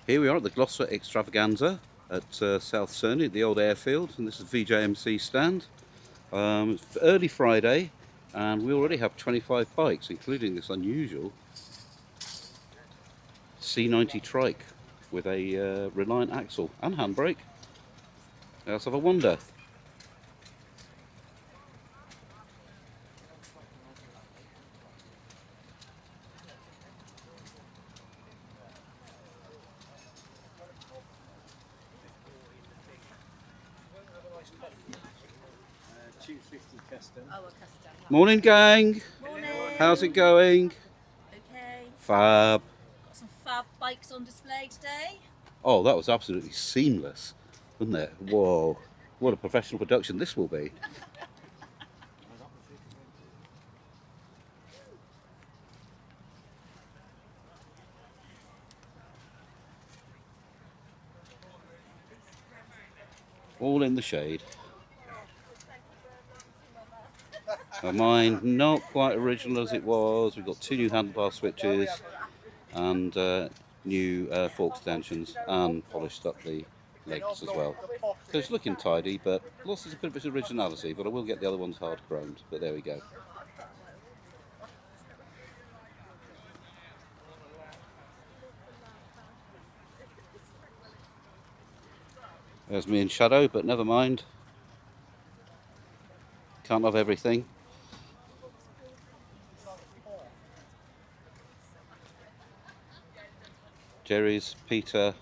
Here we are at the Gloucester Extravaganza at South Cerney, the old airfield, and this is VJMC stand. It's early Friday, and we already have 25 bikes, including this unusual C90 trike with a Reliant axle and handbrake. Let's have a wander. Morning, gang. Morning. How's it going? Okay. Fab. Got some fab bikes on display today. Oh, that was absolutely seamless, wasn't it? Whoa, what a professional production this will be. All in the shade. Mine not quite original as it was. We've got two new handlebar switches and new fork extensions and polished up the legs as well. So it's looking tidy, but lost a bit of its originality, but I will get the other ones hard chromed, but there we go. There's me in shadow, but never mind. Can't have everything. Jerry's, Peter,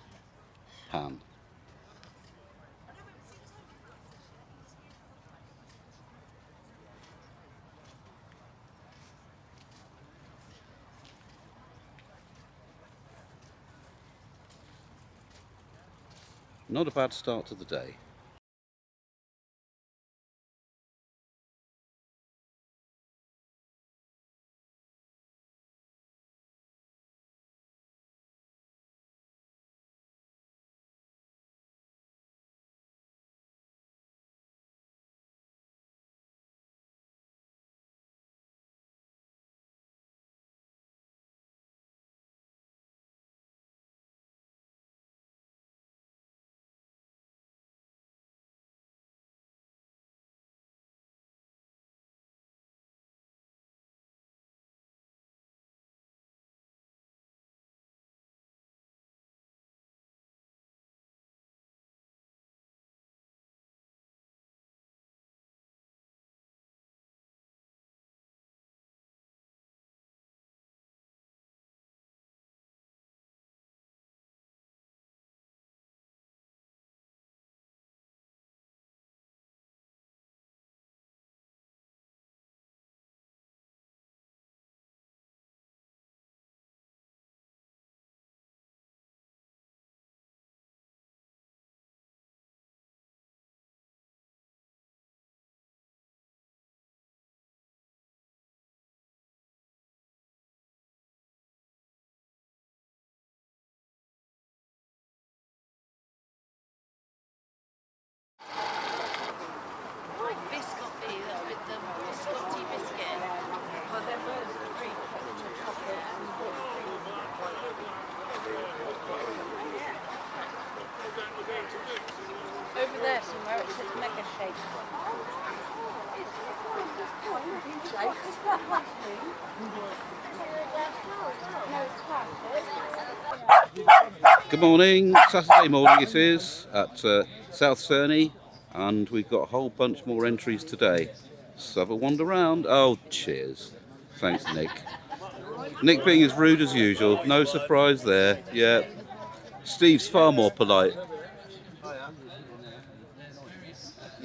Pan. Not a bad start to the day. Biscotti, that's with the biscotti biscuit. Over there somewhere it says mega shake. Good morning, Saturday morning it is at South Cerney, and we've got a whole bunch more entries today. Let's have a wander around. Oh, cheers. Thanks, Nick. Nick being as rude as usual, no surprise there. Yeah. Steve's far more polite.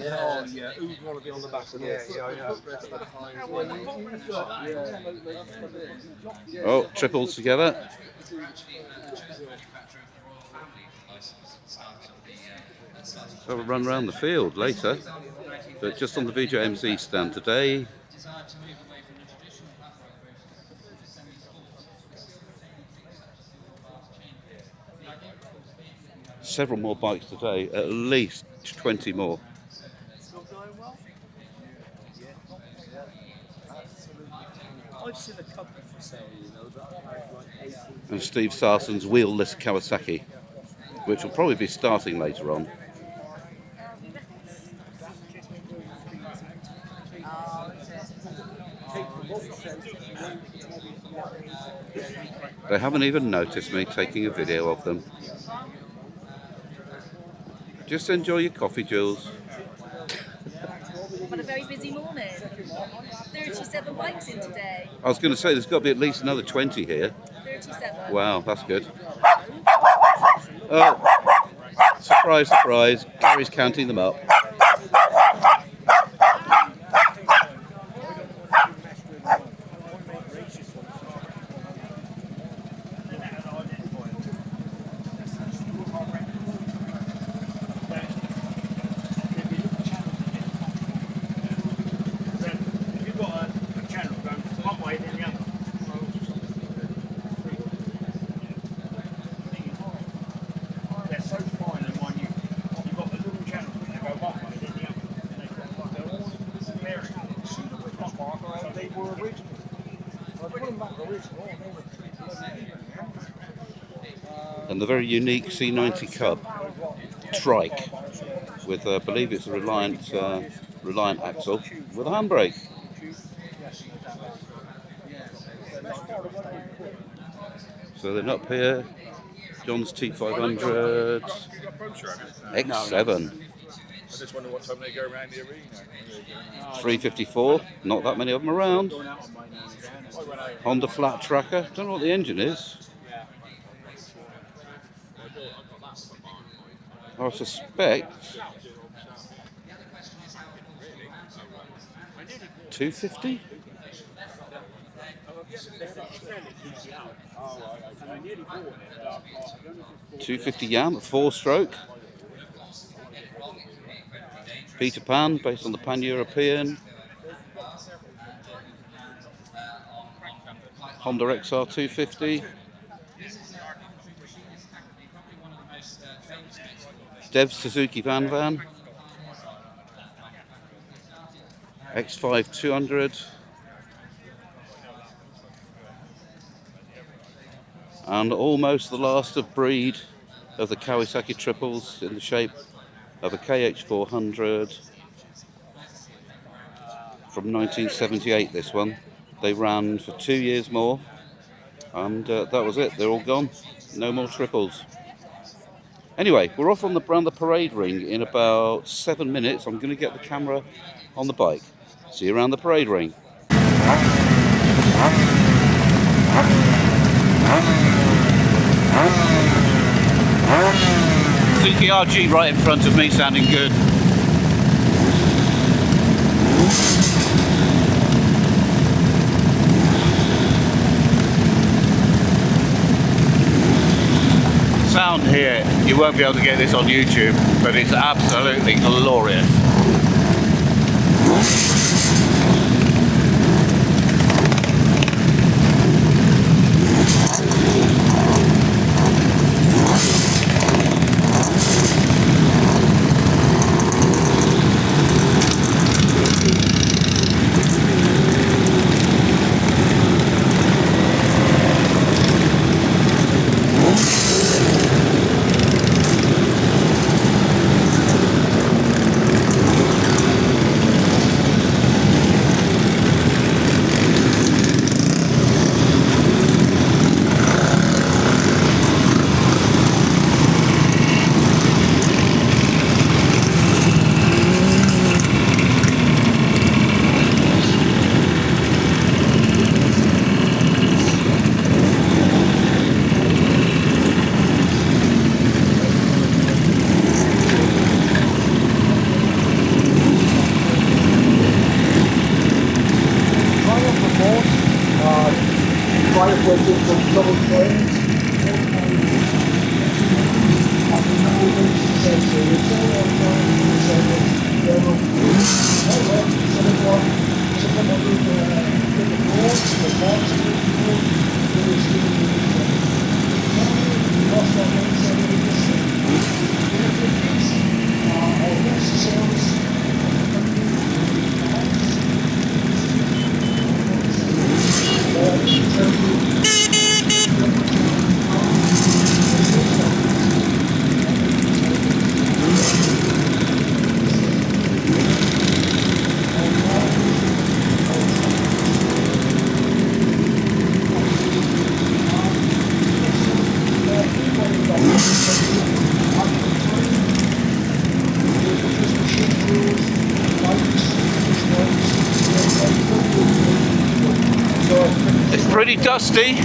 Oh yeah, who'd want to be on the back of this? Oh, triples together. Have a run around the field later, but just on the VJMC stand today. Several more bikes today, at least 20 more. I've seen a couple for sale, you know, that have like 18. And Steve Sarson's wheel-less Kawasaki. which will probably be starting later on. They haven't even noticed me taking a video of them. Just enjoy your coffee, Jules. What a very busy morning. 37 bikes in today. I was going to say there's got to be at least another 20 here. 37. Wow, that's good. Oh, surprise, surprise. Kari's counting them up. And the very unique C90 Cub trike with, I believe it's a Reliant axle with a handbrake. So then up here, John's T500 X7. I just wonder what time they go around the arena. 354, not that many of them around. Honda flat tracker, don't know what the engine is. I suspect 250? 250 Yam, 4-stroke. Peter Pan, based on the Pan-European. Honda XR 250. Dev Suzuki Van X5 200. And almost the last of breed of the Kawasaki triples in the shape of a KH400 from 1978, this one. They ran for 2 years more, and that was it. They're all gone. No more triples. Anyway, we're off on around the parade ring in about 7 minutes. I'm going to get the camera on the bike. See you around the parade ring. Suzuki RG right in front of me, sounding good. Sound here, you won't be able to get this on YouTube, but it's absolutely glorious. It's pretty dusty.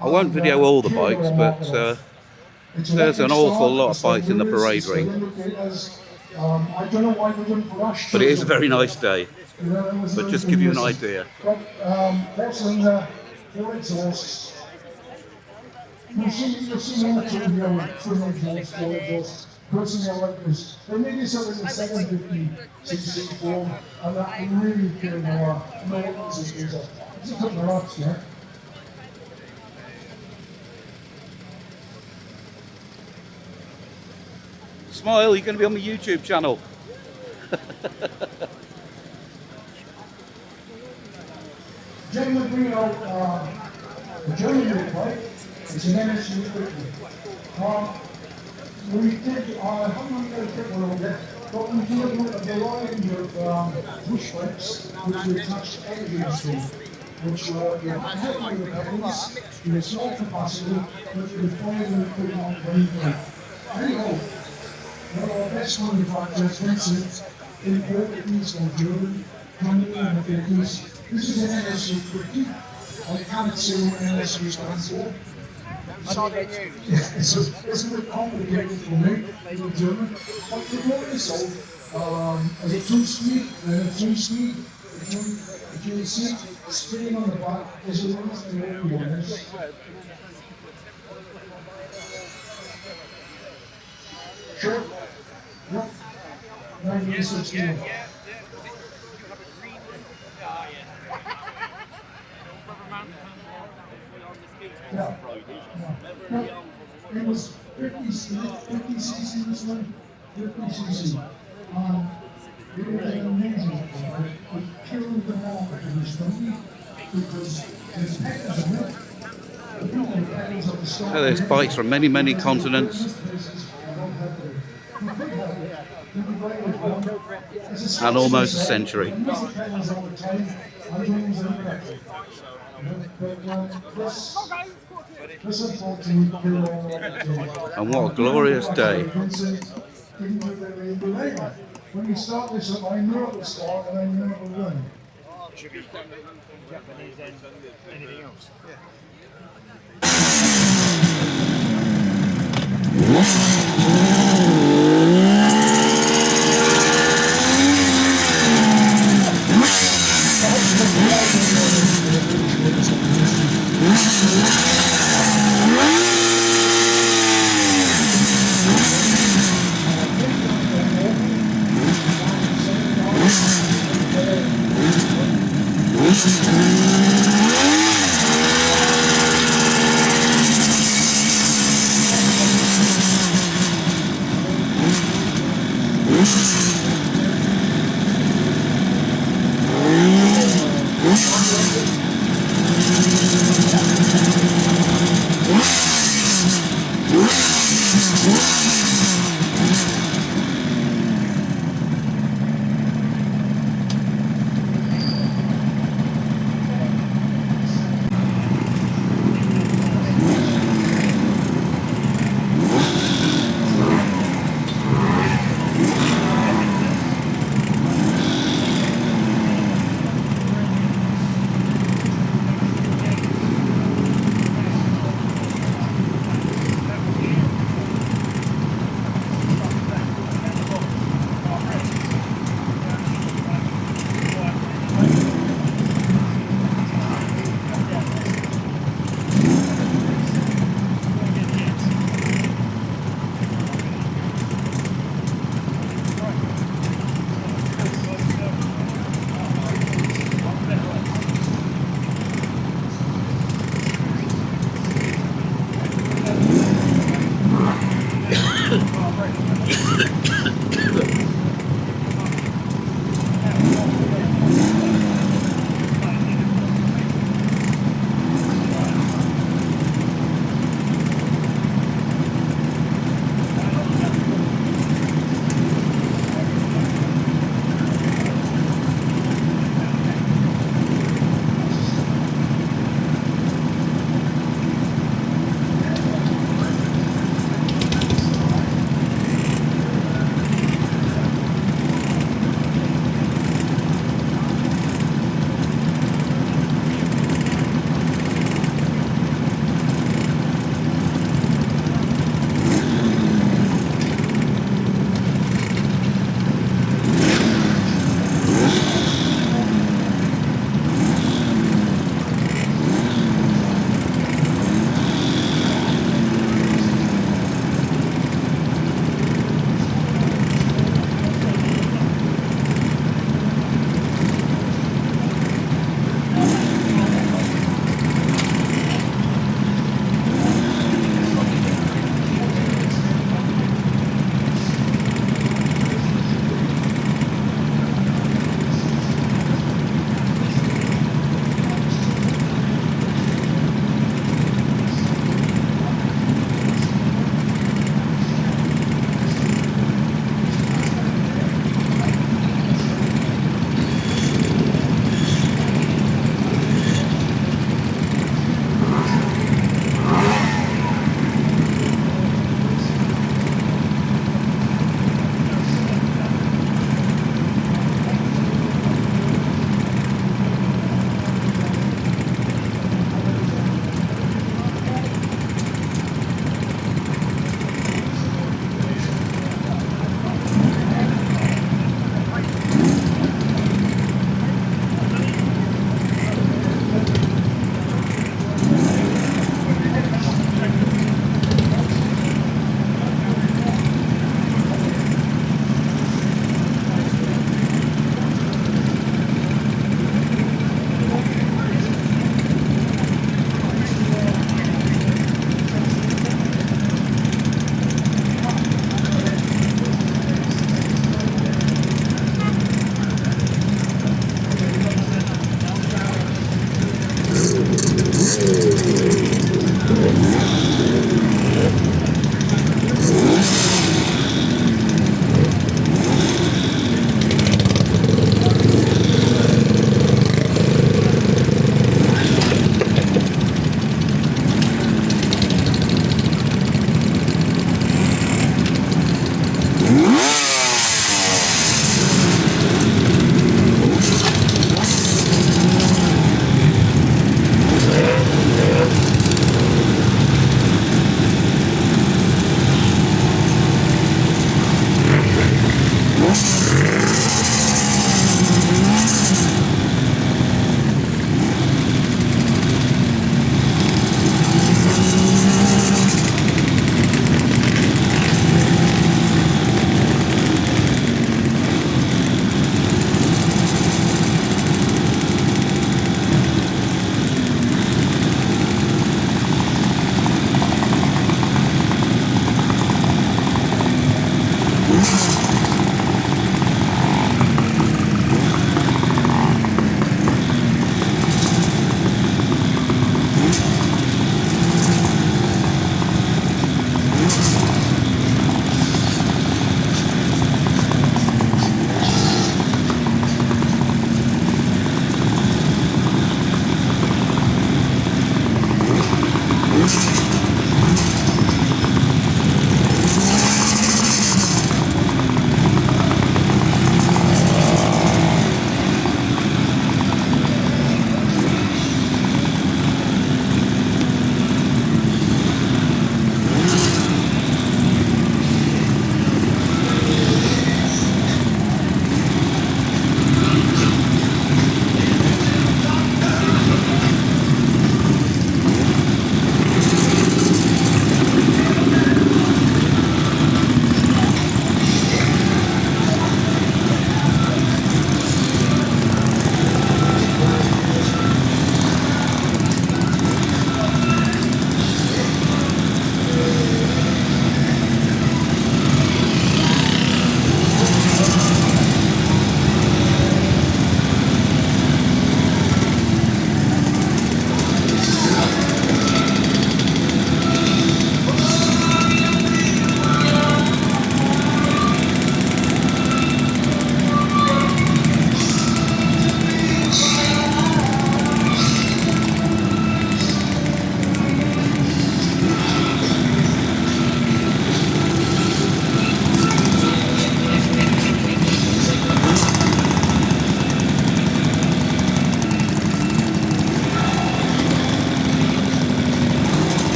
I won't video all the bikes, but there's an awful lot of bikes in the parade ring. But it is a very nice day. But just give you an idea. You'll see one or two of your twin exhausts, four exhausts. Personally, I like this. They made this up in the 750cc form, and that really came no easy user. It's a couple of rocks, yeah. Smile, you're going to be on the YouTube channel. Gentlemen, bring out the German bike. It's an NSU equipment. We did, I haven't got a quick one yet, but we did a variety of push bikes which we attached engines to, which were heavy with pedals in a small capacity, which we fired and put on very quick. Anyhow, one of our best manufacturers, Vincent, imported these from Germany, coming in and these. This is an NSU 50. I can't say what NSU stands for. It's a bit complicated for me, in German, but the brought this out as a 2-speed and a 3-speed. If you see spinning on the back, there's a lot of everyone. Sure? Yep. 1916. Yeah. It was 50cc this one, 50cc. It was an amazing thing. It killed the market in this country because there's pedals on it. The people with pedals at the start. There's bikes from many, many continents. And almost a century. And what a glorious day. When you start this up, I know it will start and I know it will run. Should be Japanese and anything else.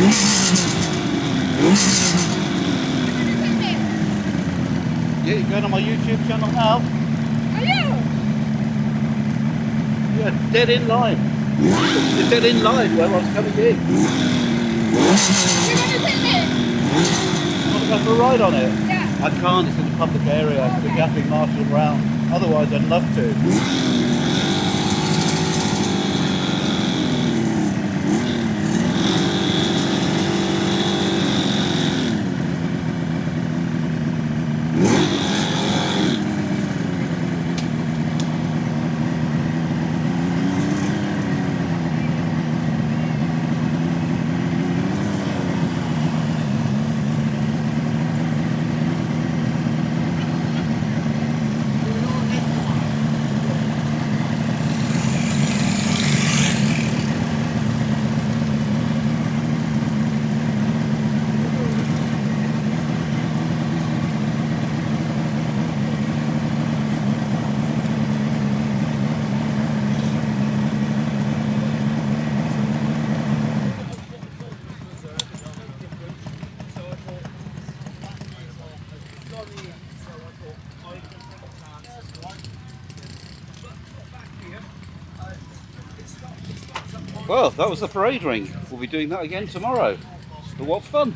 Yeah, you're going on my YouTube channel now. Are you? Yeah, dead in line. You're dead in line where I was coming in. You're going to take me? Want to go for a ride on it? Yeah. I can't, it's in a public area. Okay. You have to be marshalled around. Otherwise, I'd love to. Well, that was the parade ring. We'll be doing that again tomorrow. But what fun!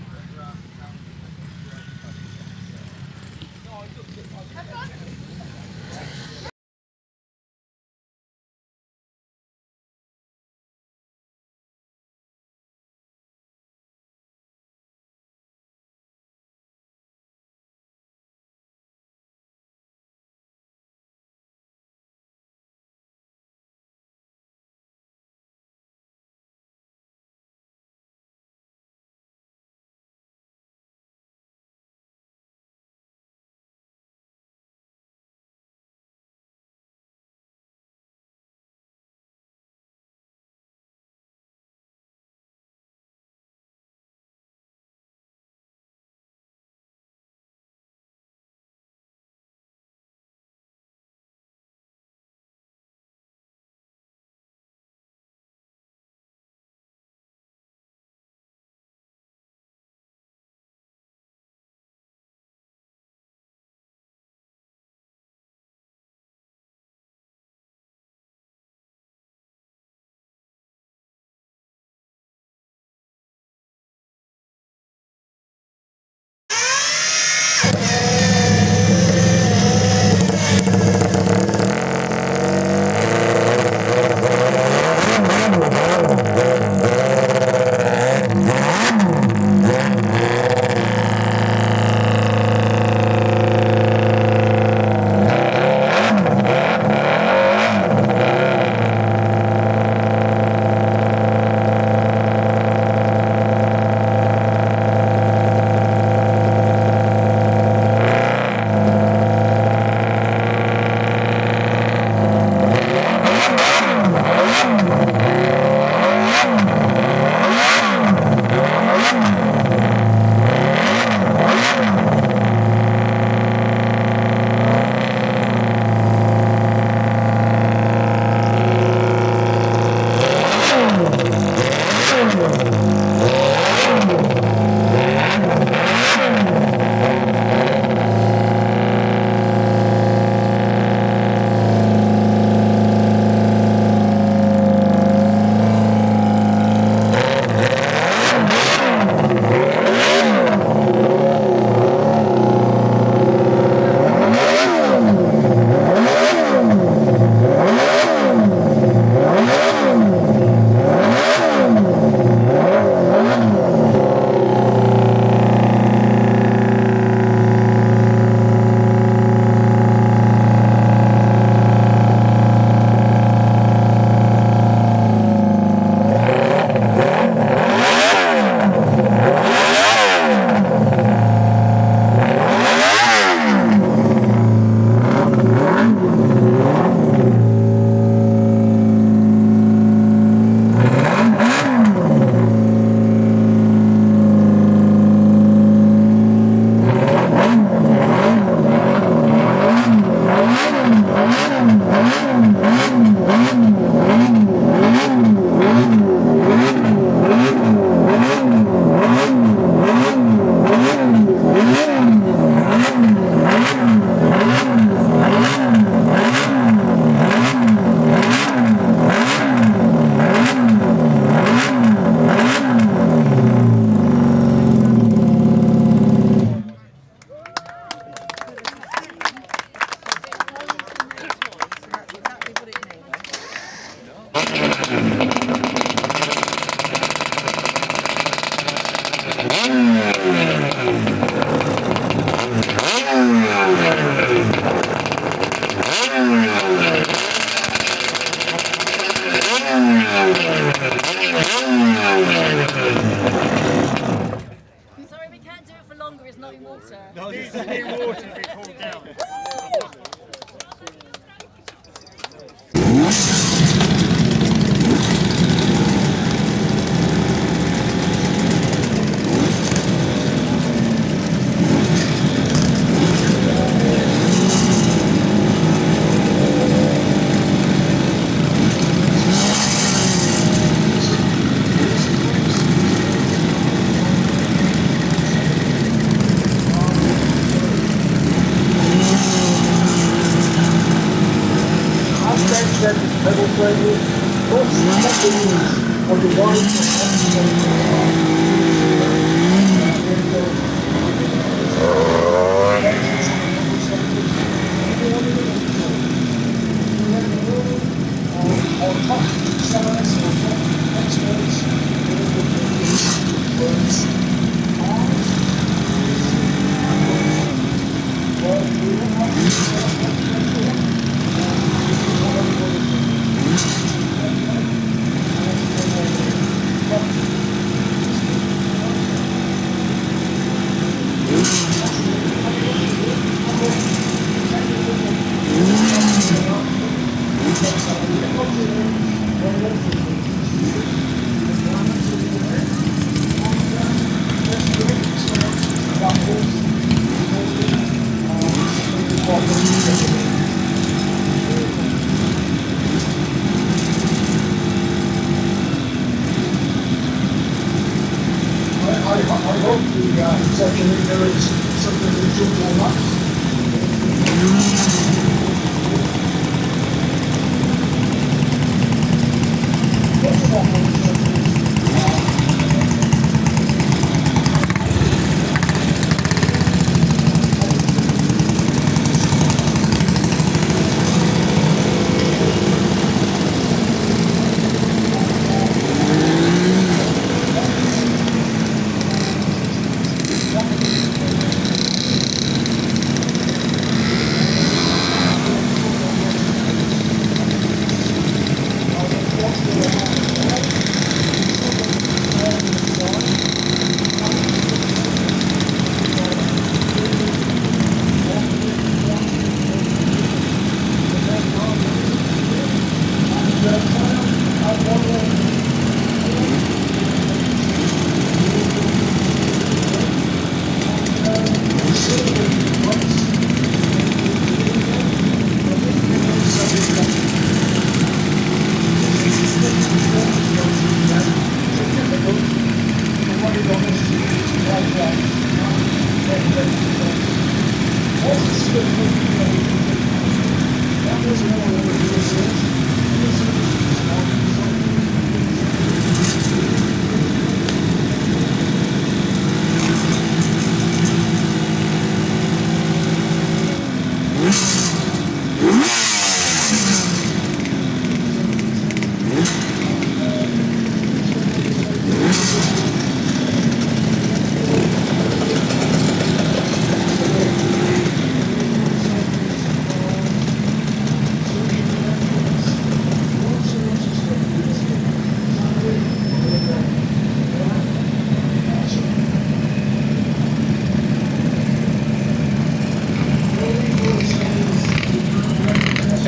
I hope the second there is something to do on that.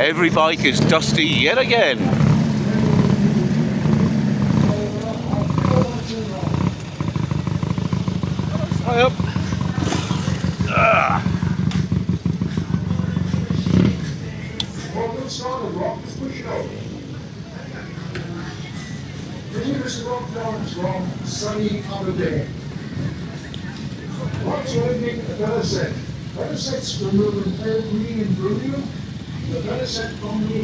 Every bike is dusty yet again. High up. Well, good start of rock, let's push it over. This rock comes from sunny Aberdeen. What's making a better set? Better sets removing pale green and blue. The better set from the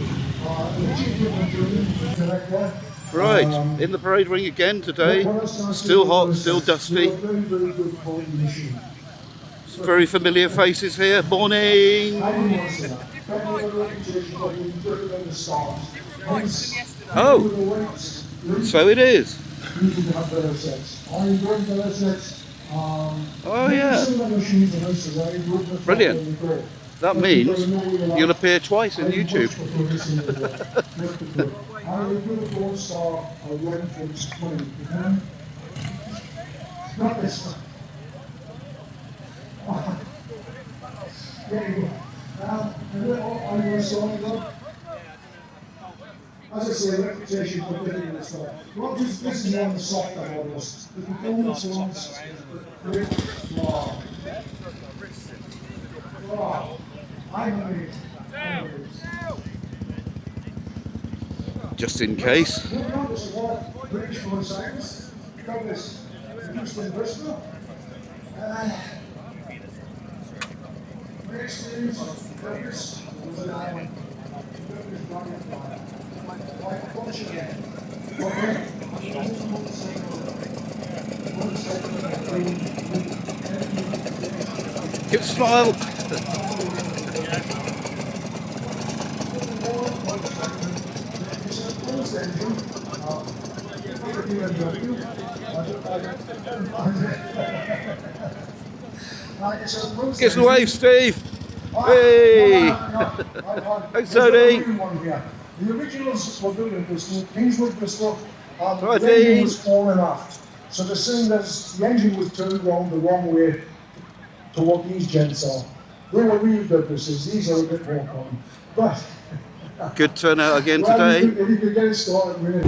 director. Right, in the parade ring again today. Still hot, still dusty. Very, very good pulling machine. Very familiar faces here. Morning. Oh, so it is. Oh yeah. Brilliant. That means you'll appear twice in YouTube. Not this one. There you go. As I say, reputation for getting this stuff. Not just this is on the softer models. The performance ones, wow. Wow. I'm amazed. Just in case. British for science. Got this. Houston, Bristol. My experience of Vegas was an island. Right, once again. Okay. Give us a smile. Give us a wave, Steve. Hey! Thanks, Tony. The originals were built in Bristol, Kingswood, Bristol, and Right, the engine Dean. was falling aft. So they're saying that the engine was turned round the wrong way to what these gents are. They were rebuilt buses, these are a bit more common. But, Good turnout again well, today. if you could get it started, really.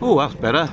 Oh, that's better.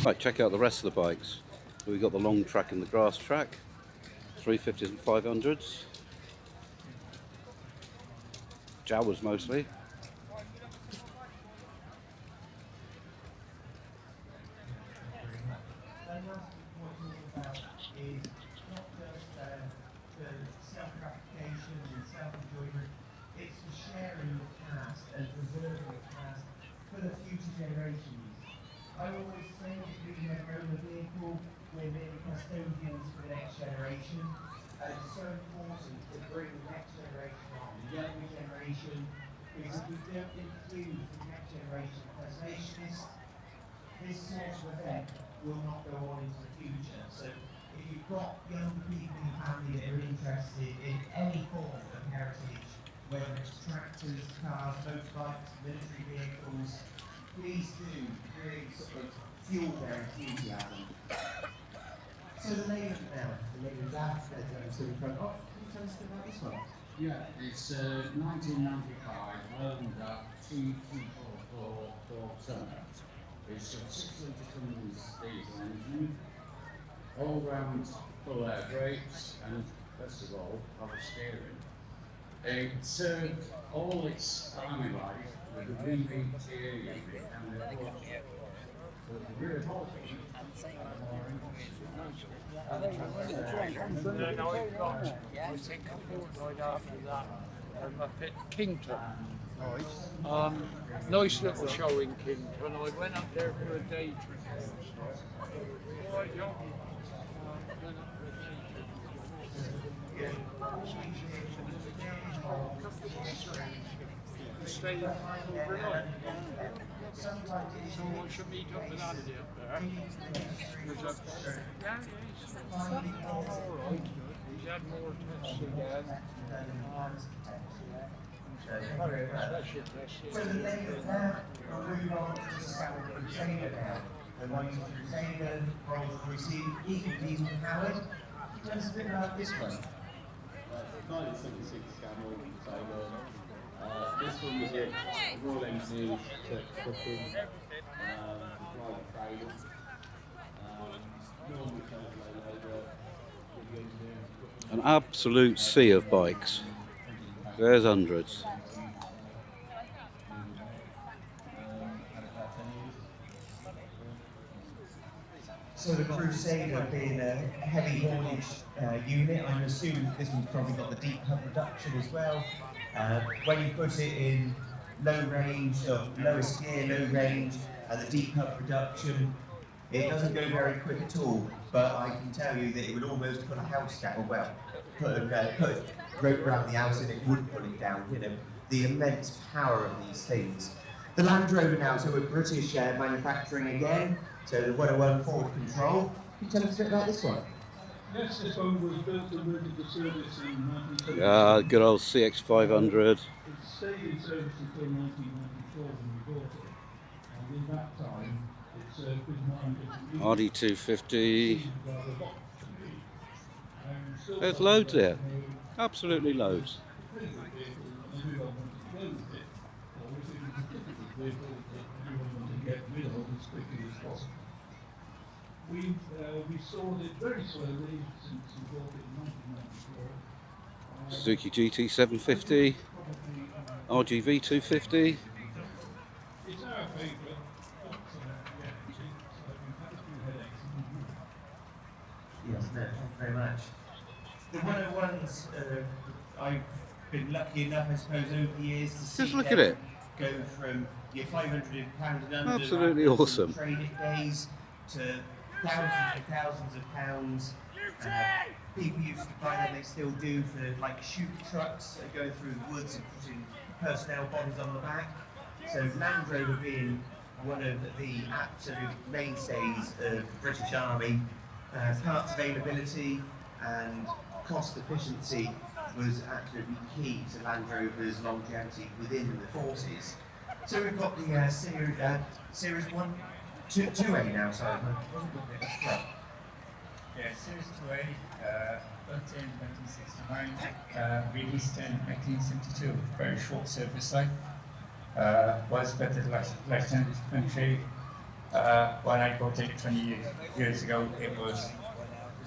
Right, check out the rest of the bikes. So we've got the long track and the grass track, 350s and 500s, Jawas mostly. Self-gratification and self-enjoyment. It's the sharing of past and preserving the past for the future generations. I always say that we never own a vehicle, we're merely custodians for the next generation. And it's so important to bring the next generation on, the younger generation, because if we don't include the next generation preservationists, this sort of event will not go on into the future. So if you've got young people in your family that are interested in any form of heritage, whether it's tractors, cars, motorbikes, military vehicles, please do really sort of fuel their enthusiasm. So the name of it now, the name of that, so in front. Oh, can you tell us a bit about this one? Yeah, it's 1995, owned up T244 Cerney. It's a 6-litre Cummins diesel engine, all-round full air brakes, and best of all, power steering. It served all its army life with a VVT unit and a clutch. So the rear body No, it's not. I think right after that, I'm up at Kington. Nice little show in Kington. I went up there for a day trip. All right, John. Went up for a day trip. Stayed overnight. So I should meet up with Andy up there. Yeah, he's all right. He's had more tests again. So the name of that, we'll move on to the South Crusader now. The one Crusader, Rolls received equal diesel powered. Tell us a bit about this one. 1976 Camel Crusader. This one was it. Royal Engineers took booking, driver training. Normal turbo loader. An absolute sea of bikes. There's hundreds. So the Crusader being a heavy haulage unit, I'm assuming this one's probably got the deep hub reduction as well. When you put it in low range, or lowest gear, low range, and the deep hub reduction, it doesn't go very quick at all, but I can tell you that it would almost put a house down, well, put a rope around the house and it wouldn't put it down, you know, the immense power of these things. The Land Rover now, so we're British manufacturing again, so the 101 forward control. Can you tell us a bit about this one? Yes, this one was built and moved into service in 1974. Good old CX500. It stayed in service until 1994 when we bought it. And in that time, it served with 9 different RD250. There's loads here. Absolutely loads. We sold it very slowly since we bought it in 1994. Suzuki GT750. RGV 250. It's our favourite, but yeah, so we've had a few headaches. Yes, no, thank you very much. The 101s, I've been lucky enough, I suppose, over the years to see Just look them at it. go from your £500 and under Absolutely awesome. trade-it days to thousands of pounds. People used to buy them, they still do, for like shoot trucks going through the woods and putting personnel bodies on the back. So Land Rover being one of the absolute mainstays of the British Army, parts availability and cost efficiency was absolutely key to Land Rover's longevity within the forces. So we've got the Series 1, 2A now, sorry. Yeah, Series 2A, built in 1969, released in 1972, very short service life. Was better lifetime country, When I bought it 20 years ago, it was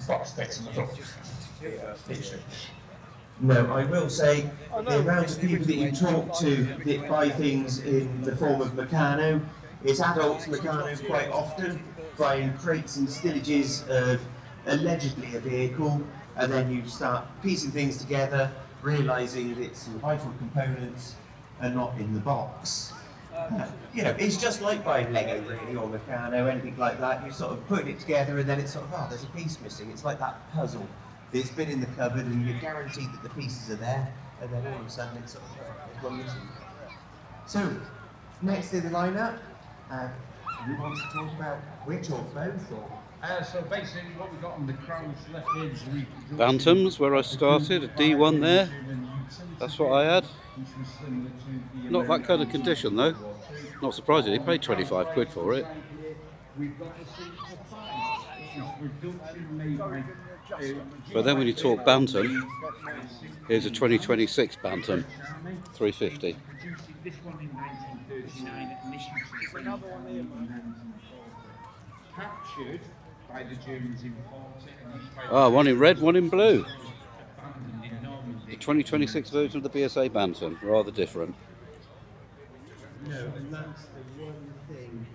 box bits on the floor. Literally. No, I will say the amount of people that you talk to that buy things in the form of Meccano, it's adults Meccano quite often, buying crates and stillages of allegedly a vehicle, and then you start piecing things together, realising that some vital components are not in the box. You know, it's just like buying Lego really, or Meccano, anything like that. You sort of put it together and then it's sort of, oh, there's a piece missing. It's like that puzzle that's been in the cupboard and you're guaranteed that the pieces are there, and then all of a sudden it's sort of, oh, there's one missing. So, next in the lineup, who wants to talk about which or both, or? So basically what we got on the Crown's left is Bantams, where I started, a D1 there. That's what I had. Not that kind of condition though. Not surprisingly, paid 25 quid for it. But then when you talk Bantam, here's a 2026 Bantam, 350. This one in 1939 and this one in 1940. Captured by the Germans in 40. Ah, one in red, one in blue. The 2026 version of the BSA Bantam, rather different. No, and that's the one thing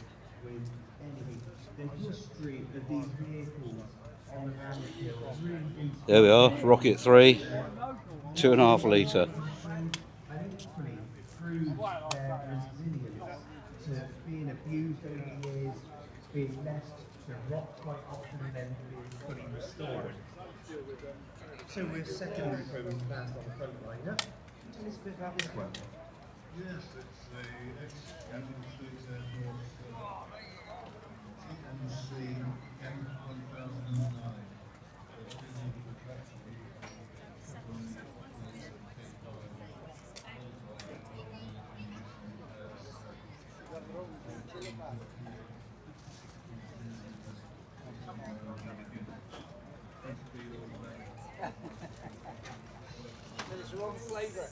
with anything. The history of these vehicles on the round is really interesting. There we are, Rocket 3, 2.5 litre. And equally proves their resilience to being abused over the years, being left to rot quite often and then being fully restored. So we're second from last on the front lineup. Tell us a bit about this one. Yes, it's the Extravaganza TMC M1009. It's the wrong flavour.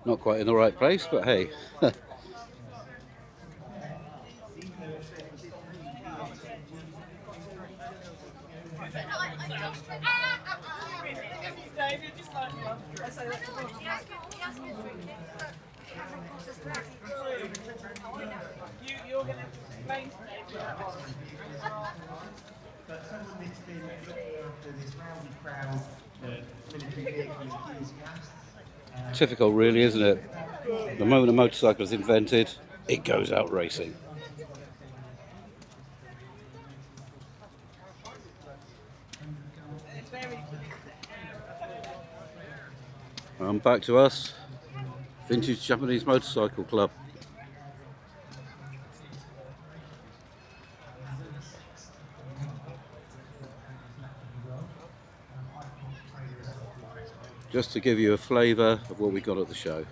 Not quite in the right place, but hey. You're going to explain to me. But someone that's been looking after this rowdy crowd, military vehicle enthusiasts. Typical really, isn't it? The moment a motorcycle is invented, it goes out racing. And back to us, Vintage Japanese Motorcycle Club. Just to give you a flavour of what we got at the show.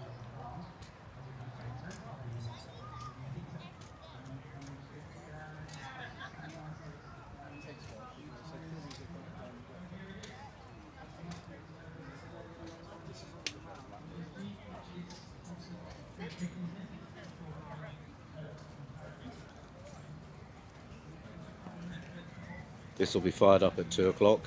This will be fired up at 2 o'clock.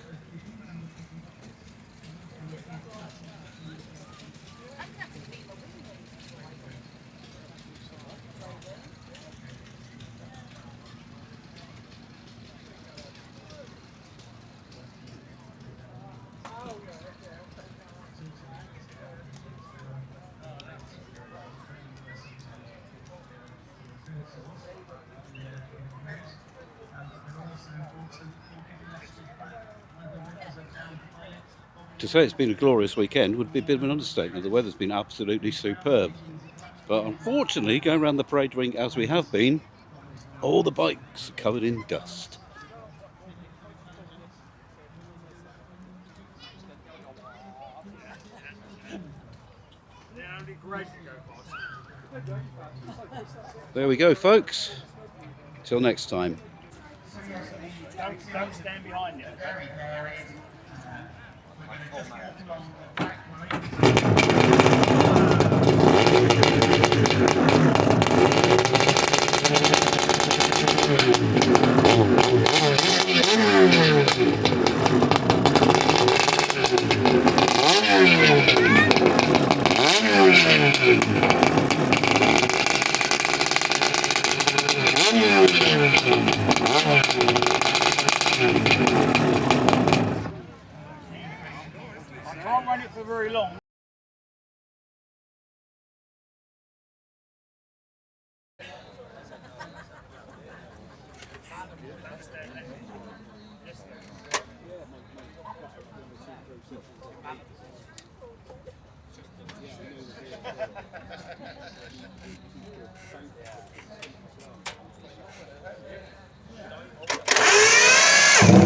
To say it's been a glorious weekend would be a bit of an understatement. The weather's been absolutely superb. But unfortunately, going around the parade ring as we have been, all the bikes are covered in dust. There we go, folks. Till next time. Don't stand behind it. Very varied. We're going to just walk along the back line. I can't run it for very long. Thank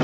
you.